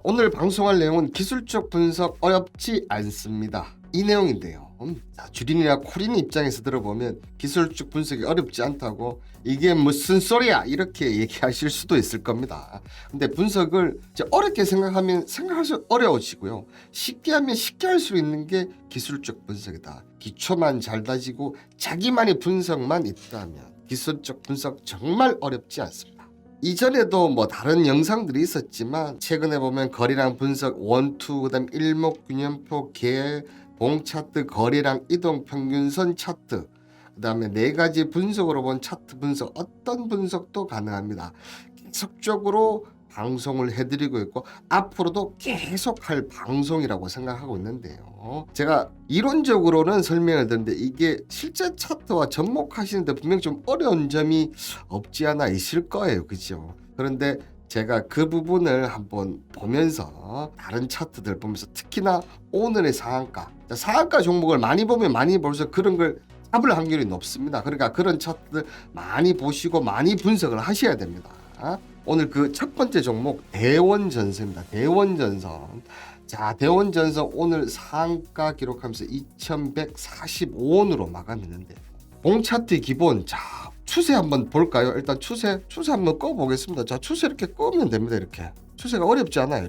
오늘 방송할 내용은 기술적 분석 어렵지 않습니다. 이 내용인데요. 주린이나 코린 입장에서 들어보면 기술적 분석이 어렵지 않다고 이게 무슨 소리야 이렇게 얘기하실 수도 있을 겁니다. 근데 분석을 이제 어렵게 생각하면 생각할수록 어려워지고요. 쉽게 하면 쉽게 할 수 있는 게 기술적 분석이다. 기초만 잘 다지고 자기만의 분석만 있다면 기술적 분석 정말 어렵지 않습니다. 이전에도 뭐 다른 영상들이 있었지만 최근에 보면 거래량 분석 1, 2 그다음 일목균형표 개 봉 차트 거래량 이동 평균선 차트 그다음에 4가지 분석으로 본 차트 분석 어떤 분석도 가능합니다. 계속적으로 방송을 해드리고 있고 앞으로도 계속 할 방송이라고 생각하고 있는데요. 제가 이론적으로는 설명을 드렸는데 이게 실제 차트와 접목하시는데 분명 좀 어려운 점이 없지 않아 있을 거예요. 그죠? 그런데 제가 그 부분을 한번 보면서 다른 차트들 보면서 특히나 오늘의 상한가 종목을 많이 보면 많이 볼수록 그런 걸 잡을 확률이 높습니다. 그러니까 그런 차트들 많이 보시고 많이 분석을 하셔야 됩니다. 오늘 그 첫 번째 종목 대원전선입니다. 대원전선. 자, 대원전선 오늘 상한가 기록하면서 2145원으로 마감했는데 봉차트 기본. 자, 추세 한번 볼까요? 일단 추세 한번 꺼 보겠습니다. 자, 추세 이렇게 끄면 됩니다. 이렇게 추세가 어렵지 않아요.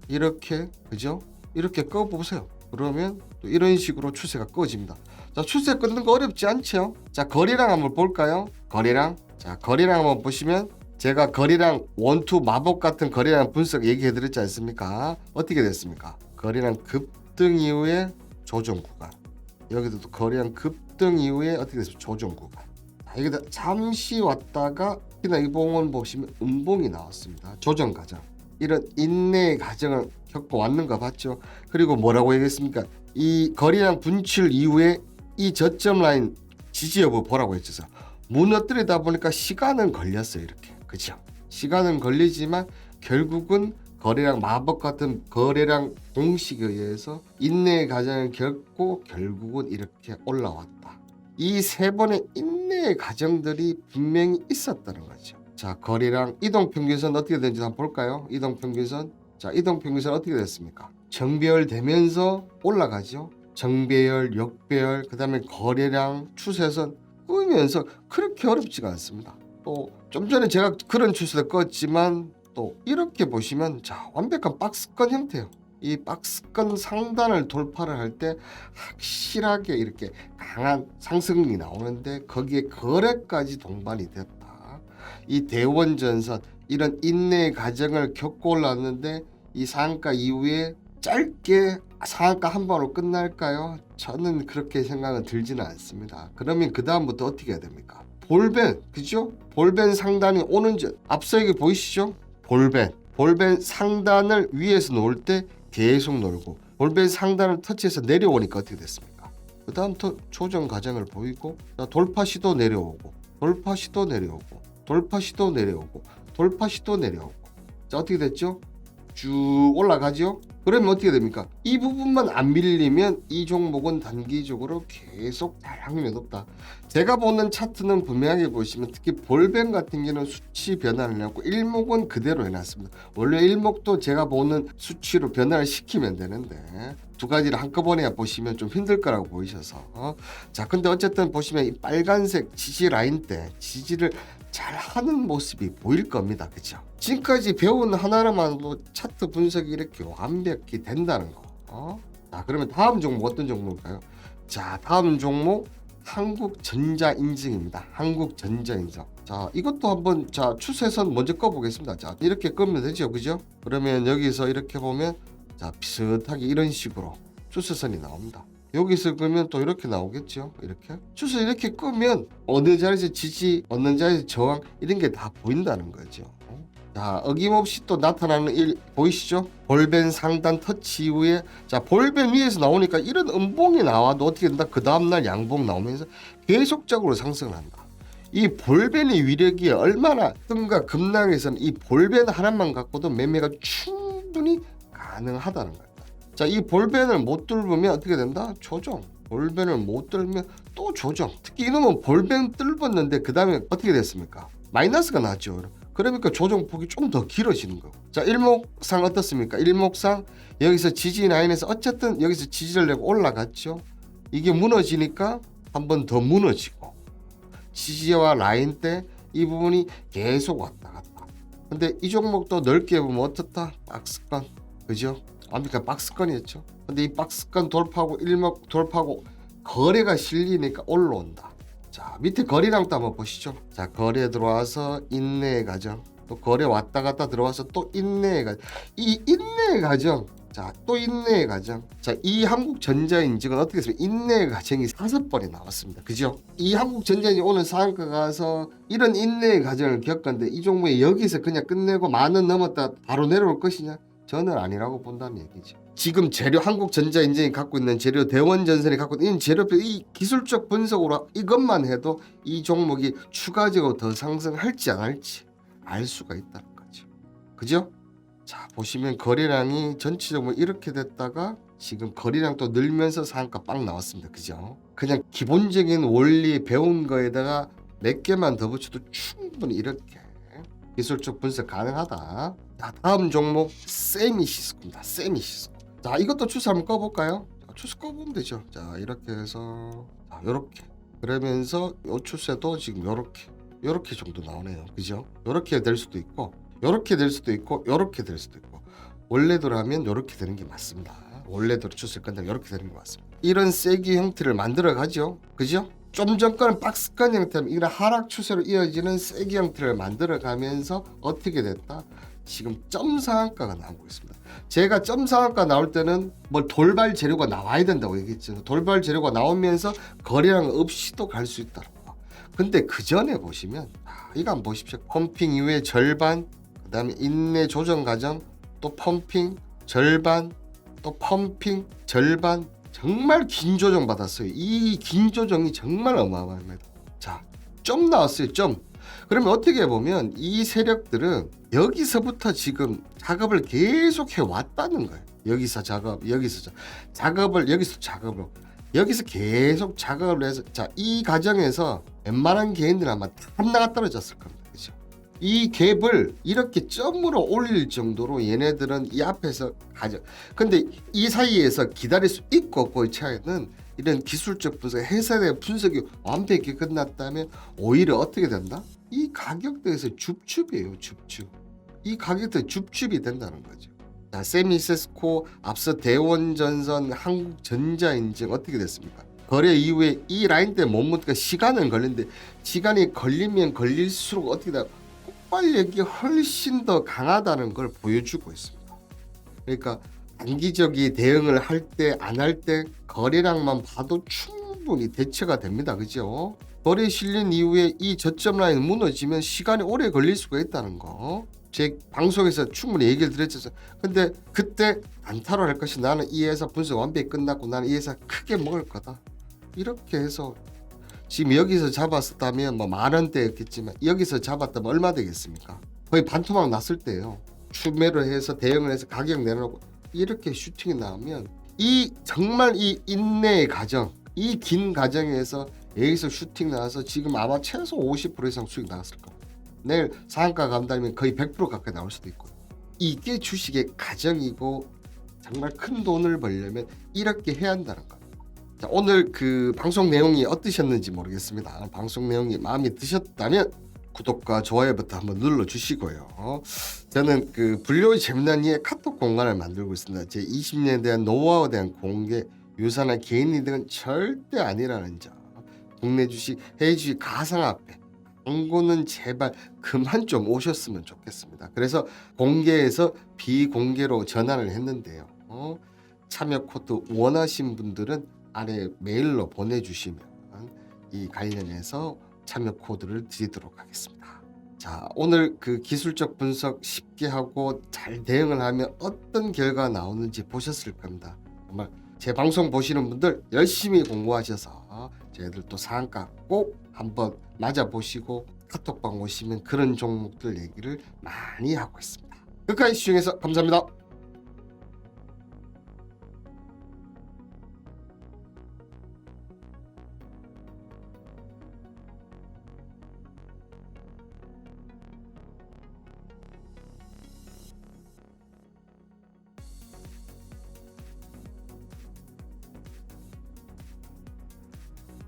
이렇게 그죠? 이렇게 꺼 보세요. 그러면 또 이런 식으로 추세가 꺼집니다. 자, 추세 끊는 거 어렵지 않죠? 자, 거래량 한번 볼까요? 거래량. 자, 거래량 한번 보시면 제가 거래량 1, 2 마법 같은 거래량 분석 얘기해 드렸지 않습니까? 어떻게 됐습니까? 거래량 급등 이후에 조정 구간. 여기도 또 거래량 급등 이후에 어떻게 됐습니까? 조정 구간. 이게 잠시 왔다가 특히나 이 봉은 보시면 음봉이 나왔습니다. 조정 과정. 이런 인내의 과정을 겪고 왔는 거 봤죠? 그리고 뭐라고 얘기했습니까? 이 거래량 분출 이후에 이 저점 라인 지지 여부 보라고 했죠. 무너뜨리다 보니까 시간은 걸렸어요. 이렇게. 그죠? 시간은 걸리지만 결국은 거래량 마법 같은 거래량 공식에 의해서 인내의 과정을 겪고 결국은 이렇게 올라왔다. 이 세 번의 인내의 과정들이 분명히 있었다는 거죠. 자, 거래량 이동평균선 어떻게 되는지 한번 볼까요? 이동평균선. 자, 이동평균선 어떻게 됐습니까? 정배열되면서 올라가죠. 정배열, 역배열, 그 다음에 거래량 추세선 끄면서 그렇게 어렵지가 않습니다. 또 좀 전에 제가 그런 추세를 껐지만 또 이렇게 보시면 자, 완벽한 박스권 형태예요. 이 박스권 상단을 돌파를 할 때 확실하게 이렇게 강한 상승이 나오는데 거기에 거래까지 동반이 됐다. 이 대원전선 이런 인내의 과정을 겪고 올랐는데 이 상한가 이후에 짧게 상한가 한 번으로 끝날까요? 저는 그렇게 생각은 들지는 않습니다. 그러면 그 다음부터 어떻게 해야 됩니까? 볼벤, 그죠? 볼벤 상단이 오는 점 앞서 여기 보이시죠? 볼벤 상단을 위에서 놓을 때 계속 놀고 볼벤 상단을 터치해서 내려오니까 어떻게 됐습니까? 그 다음부터 조정 과정을 보이고 돌파 시도 내려오고 돌파 시도 내려오고 돌파 시도 내려오고 돌파 시도 내려오고 자, 어떻게 됐죠? 쭉 올라가죠? 그러면 어떻게 됩니까? 이 부분만 안 밀리면 이 종목은 단기적으로 계속 잘 확률이 높다. 제가 보는 차트는 분명하게 보시면 특히 볼벤 같은 경우는 수치 변화를 해놨고 일목은 그대로 해놨습니다. 원래 일목도 제가 보는 수치로 변화를 시키면 되는데 두 가지를 한꺼번에 보시면 좀 힘들 거라고 보이셔서 자, 근데 어쨌든 보시면 이 빨간색 지지 라인 때 지지를 잘 하는 모습이 보일 겁니다. 그죠? 지금까지 배운 하나로만도 차트 분석이 이렇게 완벽히 된다는 거. 자, 그러면 다음 종목 어떤 종목일까요? 자, 다음 종목 한국전자인증입니다. 한국전자인증. 자, 이것도 한번 자, 추세선 먼저 꺼보겠습니다. 자, 이렇게 끄면 되죠. 그죠? 그러면 여기서 이렇게 보면 자, 비슷하게 이런 식으로 추세선이 나옵니다. 여기서 끄면 또 이렇게 나오겠죠. 이렇게 추세 이렇게 끄면 어느 자리에서 지지 어느 자리에서 저항 이런 게 다 보인다는 거죠. 자, 어김없이 또 나타나는 일 보이시죠? 볼벤 상단 터치 이후에 자, 볼벤 위에서 나오니까 이런 음봉이 나와도 어떻게 된다? 그 다음날 양봉 나오면서 계속적으로 상승을 한다. 이 볼벤의 위력이 얼마나 뜸과 급락에서는 이 볼벤 하나만 갖고도 매매가 충분히 가능하다는 거예요. 자, 이 볼벤을 못 뚫으면 어떻게 된다? 조정. 볼벤을 못 뚫으면 또 조정. 특히 이놈은 볼벤 뚫었는데 그 다음에 어떻게 됐습니까? 마이너스가 나왔죠. 그러니까 조정폭이 좀 더 길어지는 거고. 자, 일목상 어떻습니까? 일목상 여기서 지지 라인에서 어쨌든 여기서 지지를 내고 올라갔죠. 이게 무너지니까 한 번 더 무너지고, 지지와 라인 때 이 부분이 계속 왔다 갔다. 근데 이 종목도 넓게 보면 어떻다? 박스권, 그죠? 아까 박스권이었죠. 근데 이 박스권 돌파하고 일목 돌파하고 거래가 실리니까 올라온다. 자, 밑에 거래량도 한번 보시죠. 자, 거래 들어와서 인내의 과정, 또 거래 왔다 갔다 들어와서 또 인내의 과정, 이 인내의 과정, 자, 또 인내의 과정. 자, 이 한국전자인증은 어떻게 했습니까? 인내의 과정이 5번이 나왔습니다. 그죠? 이 한국전자인증 오늘 상한가 가서 이런 인내의 과정을 겪었는데 이 종목이 여기서 그냥 끝내고 10,000원 넘었다 바로 내려올 것이냐? 저는 아니라고 본다는 얘기죠. 지금 재료 한국전자인증이 갖고 있는 재료, 대원전선이 갖고 있는 재료표, 이 기술적 분석으로 이것만 해도 이 종목이 추가적으로 더 상승할지 안 할지 알 수가 있다는 거죠. 그죠? 자, 보시면 거래량이 전체적으로 이렇게 됐다가 지금 거래량 또 늘면서 상한가 빵 나왔습니다. 그죠? 그냥 기본적인 원리 배운 거에다가 몇 개만 더 붙여도 충분히 이렇게 기술적 분석 가능하다. 자, 다음 종목 세미시스코입니다. 세미시스코. 자, 이것도 추세 한번 꺼볼까요? 자, 추세 꺼보면 되죠. 자, 이렇게 해서 자, 요렇게 그러면서 요 추세도 지금 요렇게 정도 나오네요. 그죠? 요렇게 될 수도 있고 요렇게 될 수도 있고 요렇게 될 수도 있고, 원래대로 하면 요렇게 되는 게 맞습니다. 원래대로 추세 끝나면 요렇게 되는 게 맞습니다. 이런 세기 형태를 만들어 가죠. 그죠? 좀 전까는 박스권 형태면 이런 하락 추세로 이어지는 세기 형태를 만들어 가면서 어떻게 됐다? 지금 점 상한가가 나오고 있습니다. 제가 점 상한가 나올 때는 뭐 돌발 재료가 나와야 된다고 얘기했죠. 돌발 재료가 나오면서 거래량 없이도 갈 수 있다고. 근데 그 전에 보시면 이거 한번 보십시오. 펌핑 이후에 절반, 그 다음에 인내 조정 과정, 또 펌핑 절반, 또 펌핑 절반, 정말 긴 조정 받았어요. 이 긴 조정이 정말 어마어마합니다. 자, 점 나왔어요. 점. 그러면 어떻게 보면 이 세력들은 여기서부터 지금 작업을 계속 해왔다는 거예요. 여기서 작업, 여기서 작업을, 여기서 작업을, 여기서 계속 작업을 해서, 자, 이 과정에서 웬만한 개인들은 아마 탐나가 떨어졌을 겁니다. 그죠? 이 갭을 이렇게 점으로 올릴 정도로 얘네들은 이 앞에서 가져. 근데 이 사이에서 기다릴 수 있고 없고의 차이는 이런 기술적 분석, 회사의 분석이 완벽히 끝났다면 오히려 어떻게 된다? 이 가격대에서 줍줍이에요. 줍줍. 이 가격대 줍줍이 된다는 거죠. 자, 세미세스코, 앞서 대원전선, 한국전자인증 어떻게 됐습니까? 거래 이후에 이 라인 때 못 묻니까 시간은 걸리는데, 시간이 걸리면 걸릴수록 어떻게 돼? 폭발력이 훨씬 더 강하다는 걸 보여주고 있습니다. 그러니까 단기적인 대응을 할 때 안 할 때 거래량만 봐도 충분히 대처가 됩니다. 그죠? 거래 실린 이후에 이 저점 라인 무너지면 시간이 오래 걸릴 수가 있다는 거 제 방송에서 충분히 얘기를 드렸죠. 근데 그때 안타로 할 것이, 나는 이 회사 분석 완벽히 끝났고 나는 이 회사 크게 먹을 거다, 이렇게 해서 지금 여기서 잡았었다면 뭐 10,000원대였겠지만 여기서 잡았다면 얼마 되겠습니까? 거의 반토막 났을 때예요. 추매를 해서 대응을 해서 가격 내놓고 이렇게 슈팅이 나오면 이 정말 이 인내의 과정, 이 긴 과정에서 여기서 슈팅 나와서 지금 아마 최소 50% 이상 수익 나왔을 겁니다. 내일 상한가 간다면 거의 100% 가까이 나올 수도 있고요. 이게 주식의 과정이고, 정말 큰 돈을 벌려면 이렇게 해야 한다는 겁니다. 자, 오늘 그 방송 내용이 어떠셨는지 모르겠습니다. 방송 내용이 마음에 드셨다면 구독과 좋아요부터 한번 눌러주시고요. 저는 그 불려의 재미난 카톡 공간을 만들고 있습니다. 제 20년에 대한 노하우에 대한 공개, 유사나 개인 이득은 절대 아니라는 점. 국내 주식, 해외 주식 가상화폐 광고는 제발 그만 좀 오셨으면 좋겠습니다. 그래서 공개해서 비공개로 전환을 했는데요. 참여 코드 원하신 분들은 아래 메일로 보내주시면 이 관련해서 참여 코드를 드리도록 하겠습니다. 자, 오늘 그 기술적 분석 쉽게 하고 잘 대응을 하면 어떤 결과가 나오는지 보셨을 겁니다. 정말 제 방송 보시는 분들 열심히 공부하셔서 저희들 또 상한가 꼭 한번 맞아보시고 카톡방 오시면 그런 종목들 얘기를 많이 하고 있습니다. 끝까지 시청해서 감사합니다.